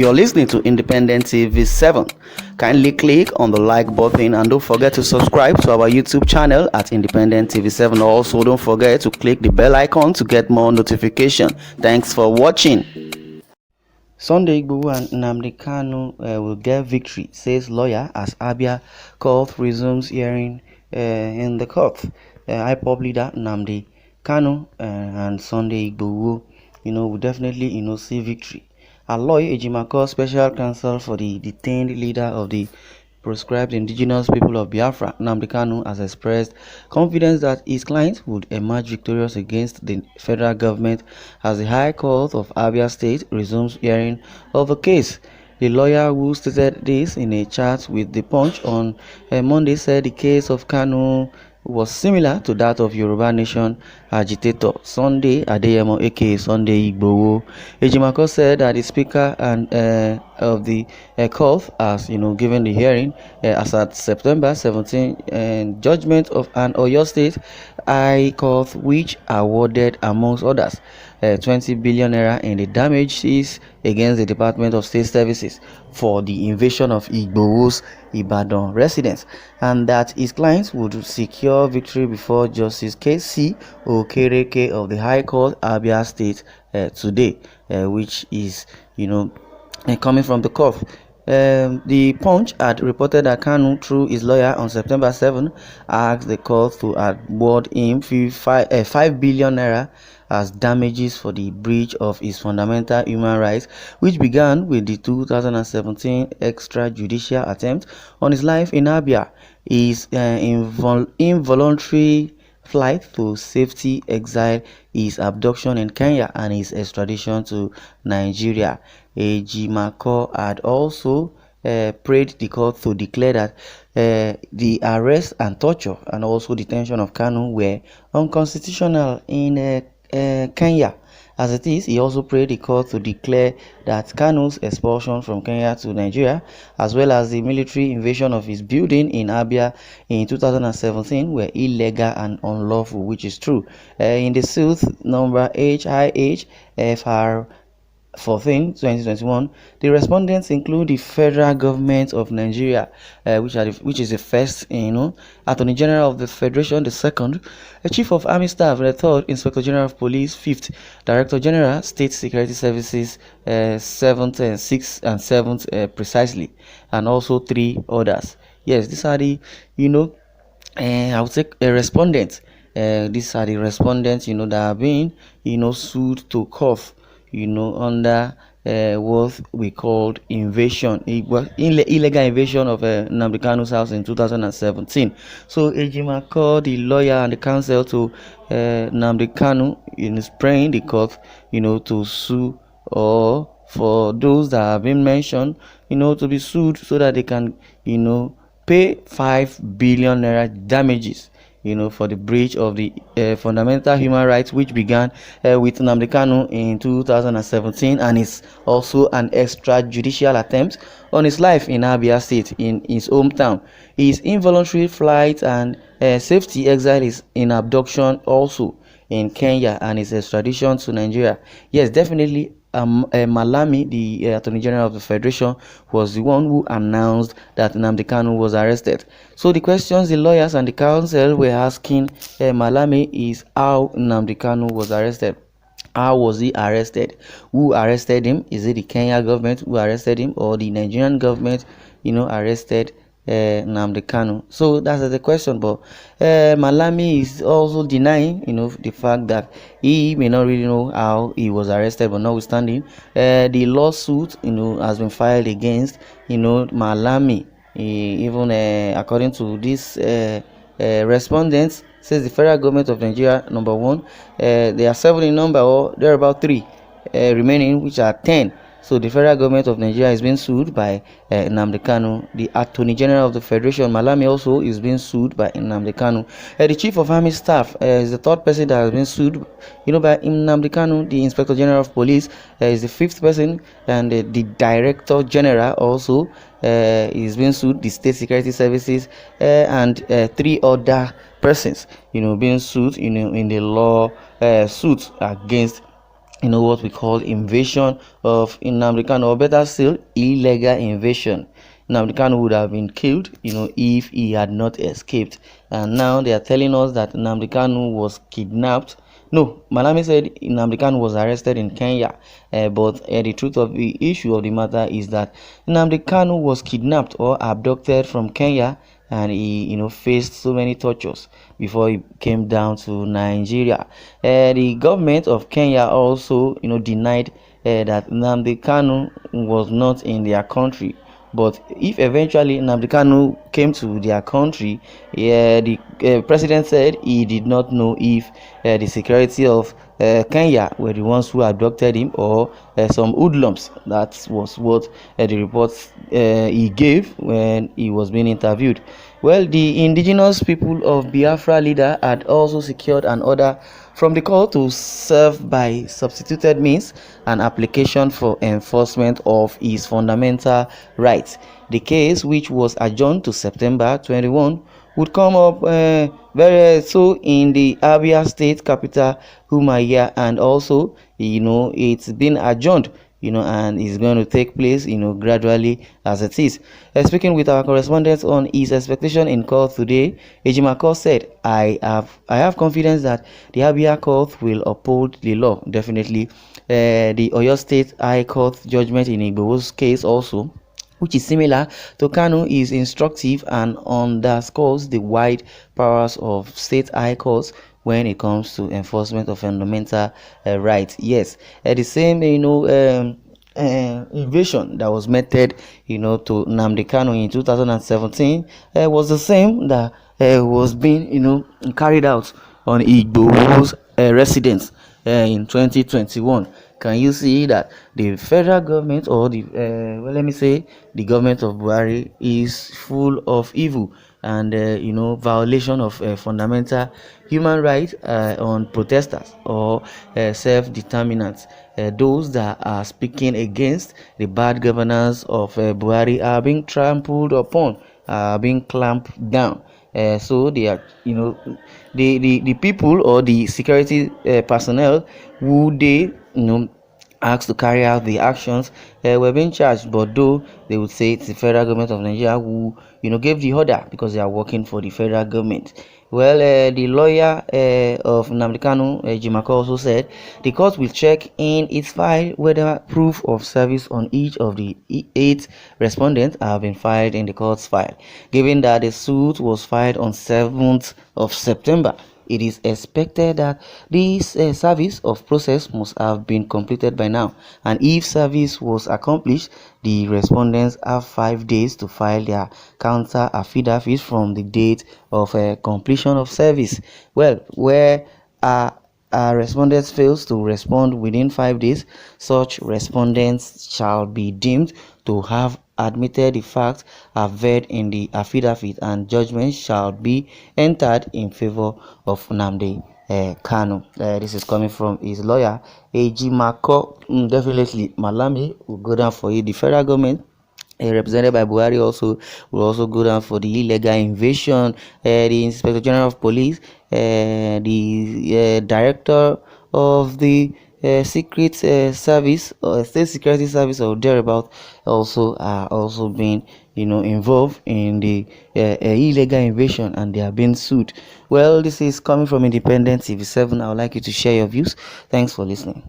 You're listening to Independent TV 7. Kindly click on the like button and don't forget to subscribe to our YouTube channel at Independent TV 7. Also, don't forget to click the bell icon to get more notification. Thanks for watching. Sunday Igboho Nnamdi KANU will get victory, says lawyer as Abia court resumes hearing in the court. IPOB leader Nnamdi KANU and Sunday Igboho, will definitely, see victory. A lawyer, Ejimakor, special counsel for the detained leader of the proscribed indigenous people of Biafra, Nnamdi KANU, has expressed confidence that his client would emerge victorious against the federal government as the High Court of Abia State resumes hearing of the case. The lawyer, who stated this in a chat with The Punch on Monday, said the case of KANU was similar to that of Yoruba Nation agitator Sunday Adeyemo aka Sunday Igboho. Ejimakor said that the speaker and of the court has given the hearing as at September 17 judgment of an Oyo State High Court which awarded amongst others 20 billion naira in the damages against the Department of State Services for the invasion of Igboho's Ibadan residence, and that his clients would secure victory before Justice K.C. Okereke of the High Court Abia State today, which is coming from the court. The Punch had reported that KANU, through his lawyer on September 7, asked the court to award him 5 billion naira as damages for the breach of his fundamental human rights, which began with the 2017 extrajudicial attempt on his life in Abia, his involuntary flight to safety, exile, his abduction in Kenya, and his extradition to Nigeria. Ejimakor had also prayed the court to declare that the arrest and torture and also detention of KANU were unconstitutional in Kenya. As it is, he also prayed the court to declare that KANU's expulsion from Kenya to Nigeria, as well as the military invasion of his building in Abia in 2017, were illegal and unlawful, which is true. In the suit number HIH-FR 14 2021, the respondents include the federal government of Nigeria, which is the first, Attorney General of the Federation, the second, Chief of Army Staff, the third, Inspector General of Police, fifth, Director General, State Security Services, seventh and sixth and seventh, precisely, and also three others. Yes, these are the, I would say, respondents. These are the respondents, that are being, sued to court, under what we called invasion, illegal invasion of Nnamdi Kanu's house in 2017. So Ejimakor, the lawyer and the counsel to Nnamdi Kanu, is praying the court, to sue, or for those that have been mentioned, to be sued so that they can, pay 5 billion naira damages, for the breach of the fundamental human rights, which began with Nnamdi Kanu in 2017, and is also an extrajudicial attempt on his life in Abia State, in his hometown. His involuntary flight and safety exile is in abduction also in Kenya, and his extradition to Nigeria. Yes, definitely. Malami, the Attorney General of the Federation, was the one who announced that Nnamdi Kanu was arrested. So the questions the lawyers and the counsel were asking Malami is how Nnamdi Kanu was arrested. How was he arrested? Who arrested him? Is it the Kenya government who arrested him, or the Nigerian government, arrested Nnamdi Kanu? So that's the question. But Malami is also denying, the fact that he may not really know how he was arrested. But notwithstanding, the lawsuit, has been filed against, Malami. Even according to this respondents, says the federal government of Nigeria, number one, there are 7 in number, or there are about 3 remaining, which are 10. So the federal government of Nigeria is being sued by Nnamdi Kanu. The Attorney General of the Federation, Malami, also is being sued by Nnamdi Kanu. The Chief of Army Staff is the third person that has been sued, by Nnamdi Kanu. The Inspector General of Police is the 5th person, and the Director General also is being sued. The State Security Services and 3 other persons, being sued, in the law suit against what we call invasion of Nnamdi KANU, or better still, illegal invasion. Nnamdi KANU would have been killed, if he had not escaped. And now they are telling us that Nnamdi KANU was kidnapped. No, Malami said Nnamdi KANU was arrested in Kenya, but the truth of the issue of the matter is that Nnamdi KANU was kidnapped or abducted from Kenya, and he faced so many tortures before he came down to Nigeria. The government of Kenya also denied that Nnamdi KANU was not in their country. But if eventually Nnamdi KANU came to their country, the president said he did not know if the security of Kenya were the ones who abducted him, or some hoodlums. That was what the reports he gave when he was being interviewed. Well, the indigenous people of Biafra leader had also secured an order from the court to serve by substituted means an application for enforcement of his fundamental rights. The case, which was adjourned to September 21, would come up very soon in the Abia state capital, Umuahia, and also it's been adjourned, and it's going to take place gradually as it is. Speaking with our correspondent on his expectation in court today, Ejimakor said, I have confidence that the Abia court will uphold the law. Definitely the Oyo State High Court judgment in Igboho's case also, which is similar to Kanu, is instructive and underscores the wide powers of state high courts when it comes to enforcement of fundamental rights. Yes, the same invasion that was meted to Nnamdi KANU in 2017 was the same that was being carried out on Igboho's residents in 2021. Can you see that the federal government, or the well, let me say the government of Buhari, is full of evil and violation of fundamental human rights on protesters or self-determinants. Those that are speaking against the bad governance of Buhari are being trampled upon, being clamped down. So they are, the people or the security personnel who they asked to carry out the actions were being charged, but though they would say it's the federal government of Nigeria who gave the order, because they are working for the federal government. Well, the lawyer of Nnamdi KANU, Ejimakor, also said the court will check in its file whether proof of service on each of the 8 respondents have been filed in the court's file. Given that the suit was filed on 7th of September, it is expected that this service of process must have been completed by now, and if service was accomplished, the respondents have 5 days to file their counter affidavits from the date of completion of service. Well, where respondents fails to respond within 5 days, such respondents shall be deemed to have admitted the facts averred in the affidavit, and judgment shall be entered in favor of Nnamdi KANU. This is coming from his lawyer, Ejimakor. Definitely, Malami will go down for it. The federal government, represented by Buhari, also will also go down for the illegal invasion. The Inspector General of Police, the director of the secret service, or state security service, or thereabout, also are also being involved in the illegal invasion, and they are being sued. Well, this is coming from Independent TV 7. I would like you to share your views. Thanks for listening.